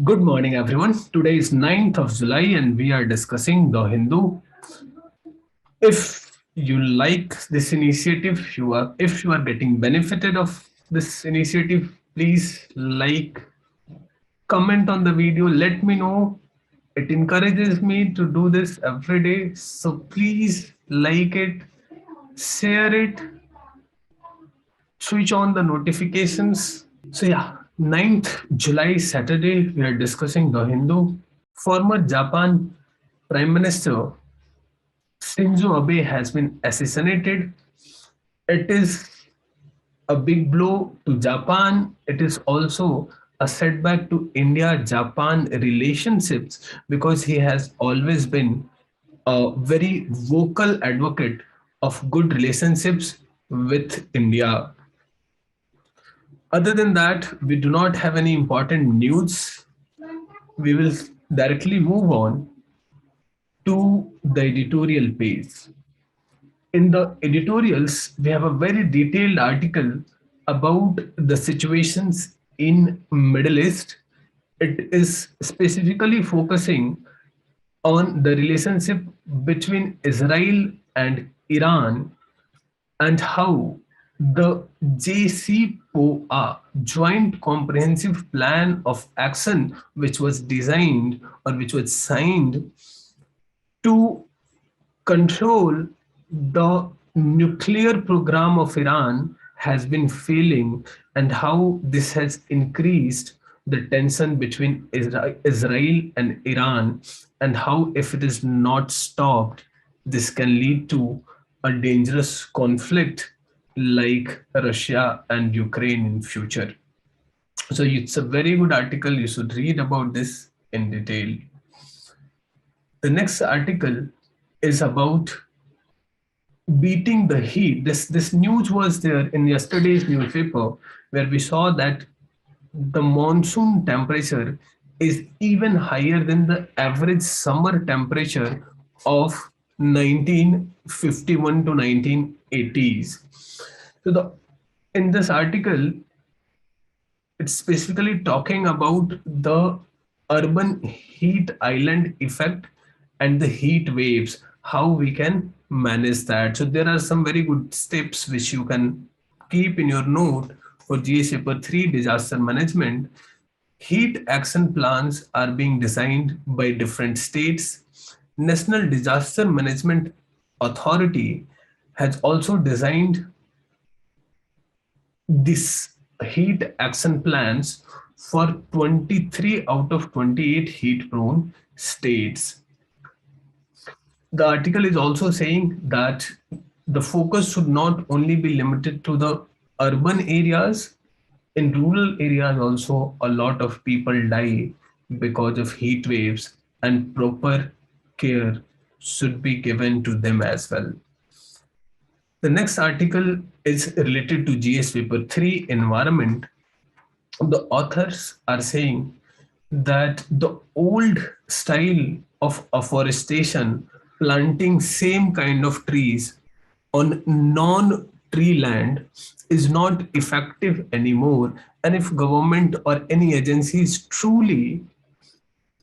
Good morning, everyone. Today is 9th of July, and we are discussing the Hindu. If you like this initiative, if you are getting benefited of this initiative, please like, comment on the video. Let me know. It encourages me to do this every day. So please like it, share it, switch on the notifications. So yeah, 9th July Saturday, we are discussing the Hindu. Former Japan Prime Minister Shinzo Abe has been assassinated. It is a big blow to Japan. It is also a setback to India Japan relationships because he has always been a very vocal advocate of good relationships with India. Other than that, we do not have any important news. We will directly move on to the editorial page. In the editorials, we have a very detailed article about the situations in Middle East. It is specifically focusing on the relationship between Israel and Iran and how the JCPOA, Joint Comprehensive Plan of Action, which was designed or which was signed to control the nuclear program of Iran has been failing, and how this has increased the tension between Israel and Iran, and how, if it is not stopped, this can lead to a dangerous conflict like Russia and Ukraine in future. So it's a very good article. You should read about this in detail. The next article is about beating the heat. This news was there in yesterday's newspaper where we saw that the monsoon temperature is even higher than the average summer temperature of 1951 to 1980s. So the in this article, it's specifically talking about the urban heat island effect and the heat waves, how we can manage that. So there are some very good steps which you can keep in your note for GS paper 3 disaster management. Heat action plans are being designed by different states. National Disaster Management Authority has also designed this heat action plans for 23 out of 28 heat prone states. The article is also saying that the focus should not only be limited to the urban areas. In rural areas also, a lot of people die because of heat waves, and proper care should be given to them as well. The next article is related to GS paper 3 environment. The authors are saying that the old style of afforestation, planting same kind of trees on non tree land, is not effective anymore. And if government or any agency is truly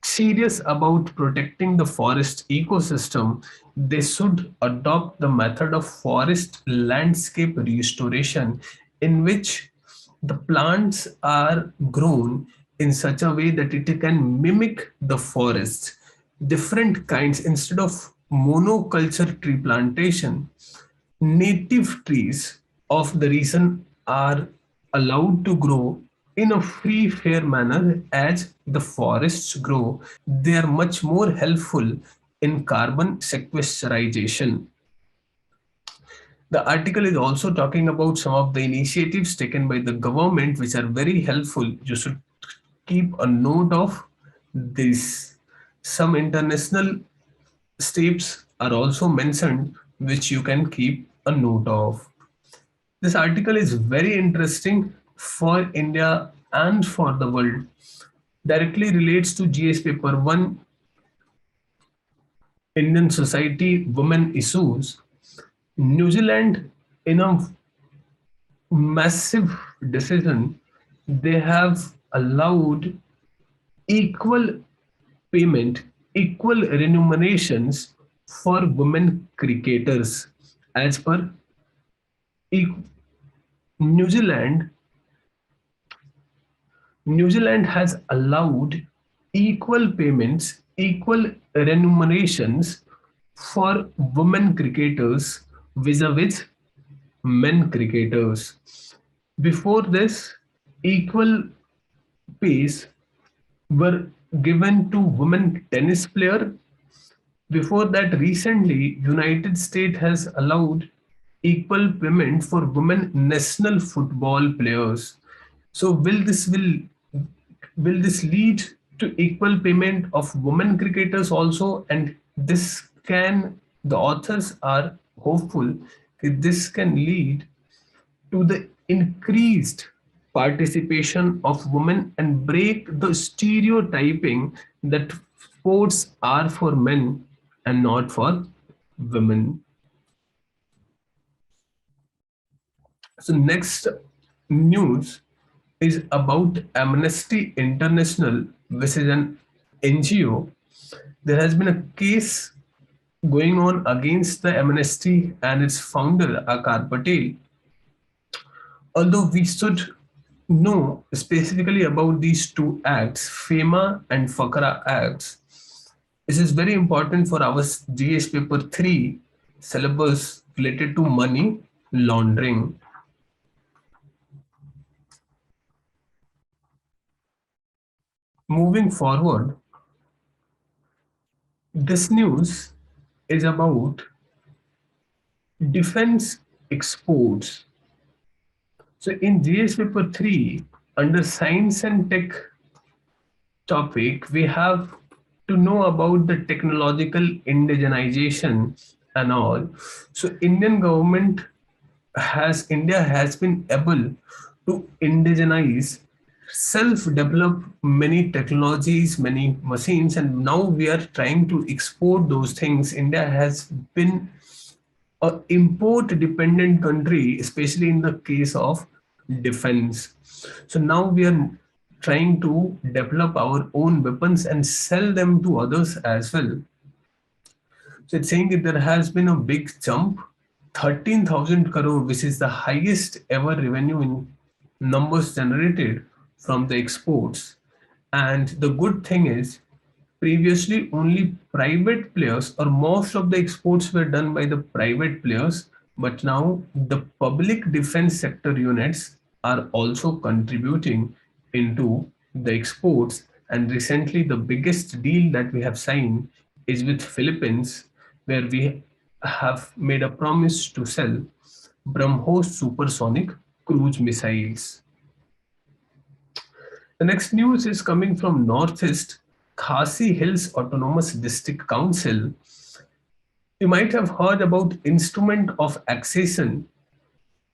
serious about protecting the forest ecosystem, they should adopt the method of forest landscape restoration, in which the plants are grown in such a way that it can mimic the forest. Different kinds, instead of monoculture tree plantation, native trees of the region are allowed to grow in a free, fair manner as the forests grow. They are much more helpful in carbon sequestration. The article is also talking about some of the initiatives taken by the government which are very helpful. You should keep a note of this. Some international steps are also mentioned which you can keep a note of. This article is very interesting for India and for the world. Directly relates to GS paper 1, Indian society women issues. New Zealand, in a massive decision, they have allowed equal payment, equal remunerations for women cricketers. As per New Zealand, New Zealand has allowed equal payments, equal remunerations for women cricketers vis-a-vis men cricketers. Before this, equal pays were given to women tennis player. Before that, recently, United States has allowed equal payment for women national football players. So will this lead to equal payment of women cricketers also? And this can the authors are hopeful that this can lead to the increased participation of women and break the stereotyping that sports are for men and not for women. So next news is about Amnesty International, which is an NGO. There has been a case going on against the Amnesty and its founder Akar Patel. Although we should know specifically about these two acts, FEMA and FAKRA acts, this is very important for our GS paper 3 syllabus related to money laundering. Moving forward, this news is about defense exports. So in GS paper 3, under science and tech topic, we have to know about the technological indigenization and all. So India has been able to indigenize, self-develop many technologies, many machines, and now we are trying to export those things. India has been a import dependent country, especially in the case of defense. So now we are trying to develop our own weapons and sell them to others as well. So it's saying that there has been a big jump, 13,000 crore, which is the highest ever revenue in numbers generated from the exports. And the good thing is, previously only private players or most of the exports were done by the private players, but now the public defense sector units are also contributing into the exports. And recently, the biggest deal that we have signed is with Philippines, where we have made a promise to sell BrahMos supersonic cruise missiles. The next news is coming from Northeast Khasi Hills Autonomous District Council. You might have heard about instrument of accession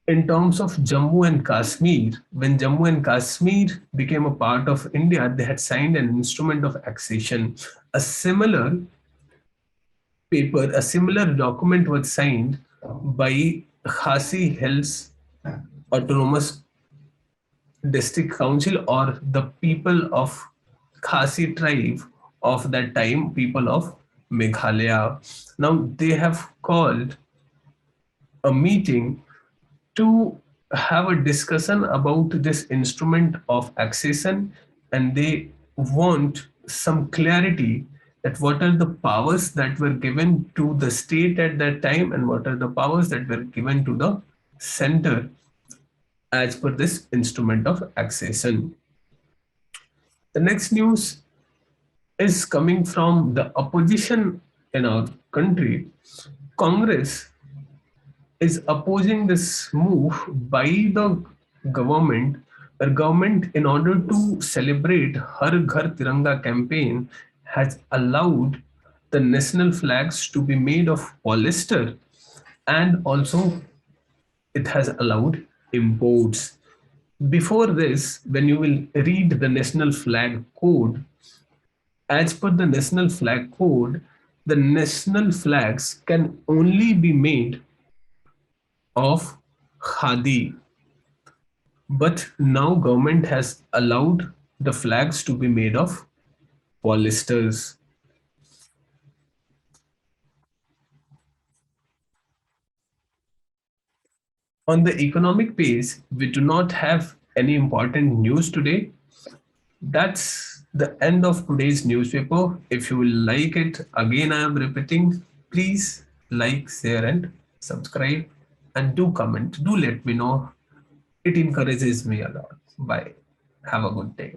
in terms of Jammu and Kashmir. When Jammu and Kashmir became a part of India, they had signed an instrument of accession. A similar a similar document was signed by Khasi Hills Autonomous District Council, or the people of Khasi tribe of that time, people of Meghalaya. Now they have called a meeting to have a discussion about this instrument of accession, and they want some clarity that what are the powers that were given to the state at that time and what are the powers that were given to the center as per this instrument of accession. The next news is coming from the opposition in our country. Congress is opposing this move by the government. The government, in order to celebrate Har Ghar Tiranga campaign, has allowed the national flags to be made of polyester, and also it has allowed imports. Before this, when you will read the national flag code, as per the national flag code, the national flags can only be made of khadi. But now government has allowed the flags to be made of polyesters. On the economic page, we do not have any important news today. That's the end of today's newspaper. If you like it, again, I am repeating, please like, share, and subscribe. And do comment. Do let me know. It encourages me a lot. Bye. Have a good day.